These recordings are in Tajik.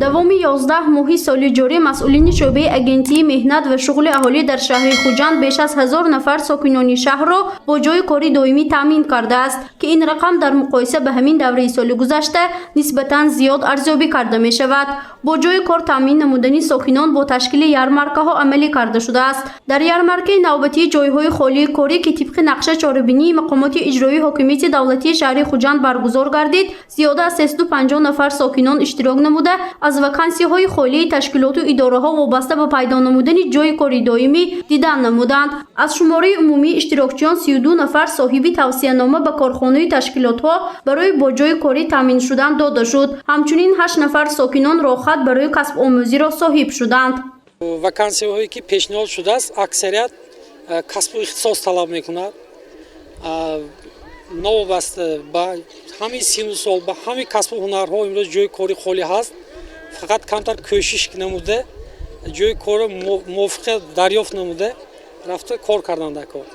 давоми 11 моҳи соли ҷорӣ масъулини шӯъбаи агентии меҳнат ва шуғли аҳолӣ дар шаҳри Хуҷанд беш аз 1000 нафар сокинони шаҳрро бо ҷойи кори доимӣ таъмин кардааст, ки ин рақам дар муқоиса ба ҳамин давраи соли гузашта нисбатан зиёд арзёбӣ карда мешавад. бо ҷойи кор таъмин намудани сокинон бо ташкили ярмаркаҳо амалӣ карда шудааст. дар ярмаркаи навбатии ҷойҳои холии корӣ, ки тибқи нақша чорабинии мақомоти иҷроии ҳокимияти давлатии шаҳри Хуҷанд баргузор гардид, зиёда аз 350 нафар сокинон иштирок намуда аз вакансияҳои холии ташкилоту идораҳо вобаста ба пайдо намудани ҷойи кори доимӣ дидан намуданд. аз шумораи умумии иштирокчиён 32 нафар соҳиби тавсиянома ба корхонаи ташкилотҳо барои бо ҷойи корӣ таъмин шудан дода шуд. ҳамчунин 8 нафар сокинон рохат барои касбомӯзиро соҳиб шуданд. вакансияҳое ки пешниҳод шудааст аксарият касбу ихтисос талаб мекунад, новобаста ба ҳамаи сину сол ба ҳамаи касбу ҳунарҳо имрӯз ҷойи кори холӣ ҳаст. фақат камтар кӯшиш намуда ҷойи корро мувофиқа дарёфт намуда рафта кор кардан дар кор.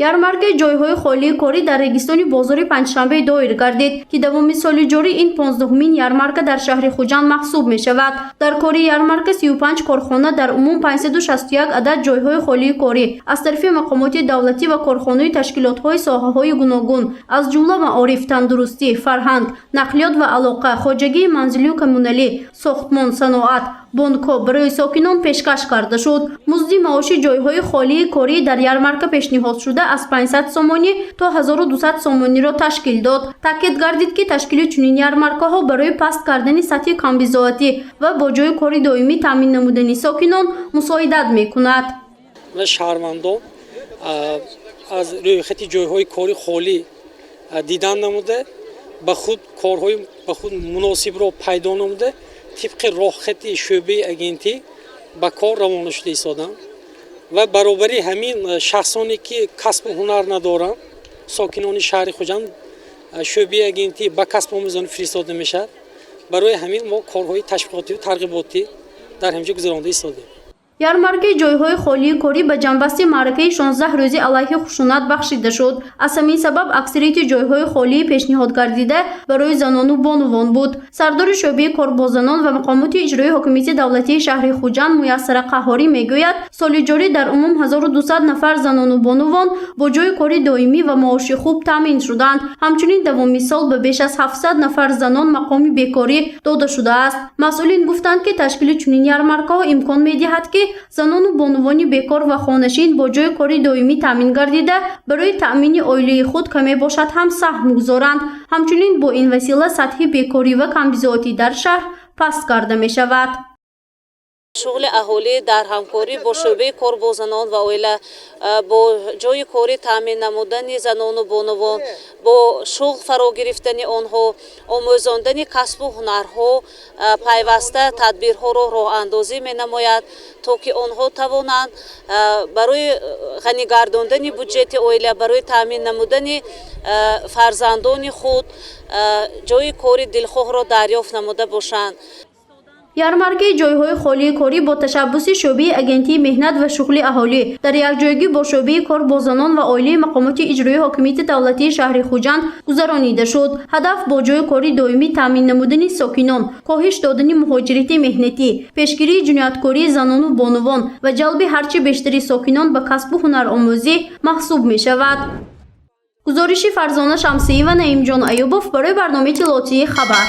ярмаркаи ҷойҳои холии корӣ дар регистони бозори панҷшанбе доир гардид, ки давоми соли ҷорӣ ин 15-умин ярмарка дар шаҳри Хуҷанд маҳсуб мешавад. дар кори ярмарка 35 корхона дар умум 561 адад ҷойҳои холии корӣ аз тарафи мақомоти давлатӣ ва корхонаи ташкилотҳои соҳаҳои гуногун аз ҷумла маориф, тандурустӣ, фарҳанг, нақлиёт ва алоқа, хоҷагии манзилию коммуналӣ, сохтмон, саноат, бонкҳо барои сокинон пешкаш карда шуд. музди маоши ҷойҳои холии корӣ дар ярмарка пешниҳод шуда аз 500 сомонӣ то 1200 сомониро ташкил дод. таъкид гардид, ки ташкили чунин ярмаркаҳо барои паст кардани сатҳи камбизоатӣ ва бо ҷойи кори доимӣ таъмин намудани сокинон мусоидат мекунад. ва шаҳрвандон аз рӯйхати ҷойҳои кори холӣ дидан намуда ба худ корҳои ба худ муносибро пайдо намуда тибқи роҳхати шӯъбаи агентӣ ба кор равона шуда истоданд ва баробари ҳамин шахсоне ки касбу ҳунар надоранд, сокинони шаҳри Хуҷанд шӯъбаи агентӣ ба касбомӯзони фиристода мешавад. барои ҳамин мо корҳои ташвиқотиву тарғиботӣ дар ҳамҷо гузаронда истодем. ярмаркаи ҷойҳои холии корӣ ба ҷанбасти маъракаи 16 рӯзи алайҳи хушунат бахшида шуд. аз ҳамин сабаб аксарияти ҷойҳои холии пешниҳод гардида барои занону бонувон буд. сардори шӯъбаи корбозанон ва мақомоти иҷроии ҳокимияти давлатии шаҳри Хуҷанд Муяссара Қаҳҳорӣ мегӯяд, соли ҷорӣ дар умум 1200 нафар занону бонувон бо ҷойи кори доимӣ ва маоши хуб таъмин шуданд. ҳамчунин давоми сол ба беш аз 700 нафар занон мақоми бекорӣ дода шудааст. масъулин гуфтанд, ки ташкили чунин ярмаркаҳо имкон медиҳад, ки занону бонувони бекор ва хонашин бо ҷойи кори доимӣ таъмин гардида барои таъмини оилаи худ каме бошад ҳам саҳм гузоранд. ҳамчунин бо ин васила сатҳи бекорӣ ва камбизоатӣ дар шаҳр паст карда мешавад. шуғли аҳолӣ дар ҳамкорӣ бо шӯъбаи корбозанон ва оила бо ҷойи корӣ таъмин намудани занону бонувон, бо шуғл фаро гирифтани онҳо, омӯзондани касбу ҳунарҳо пайваста тадбирҳоро роҳандозӣ менамояд, то ки онҳо тавонанд барои ғанигардондани буҷети оила, барои таъмин намудани фарзандони худ ҷойи кори дилхоҳро дарёфт намуда бошанд. ярмаркаи ҷойҳои холии корӣ бо ташаббуси шӯъбаи агентии меҳнат ва шуғли аҳолӣ дар якҷоягӣ бо шӯъбаи корбозанон ва оилаи мақомоти иҷроии ҳокимияти давлатии шаҳри Хуҷанд гузаронида шуд. ҳадаф бо ҷойи кори доимӣ таъмин намудани сокинон, коҳиш додани муҳоҷирати меҳнатӣ, пешгирии ҷинояткории занону бонувон ва ҷалби ҳарчи бештари сокинон ба касбу ҳунаромӯзӣ маҳсуб мешавад. гузориши Фарзона Шамсиева, Наимҷон Аюбов барои барномаи иттилоотии Хабар.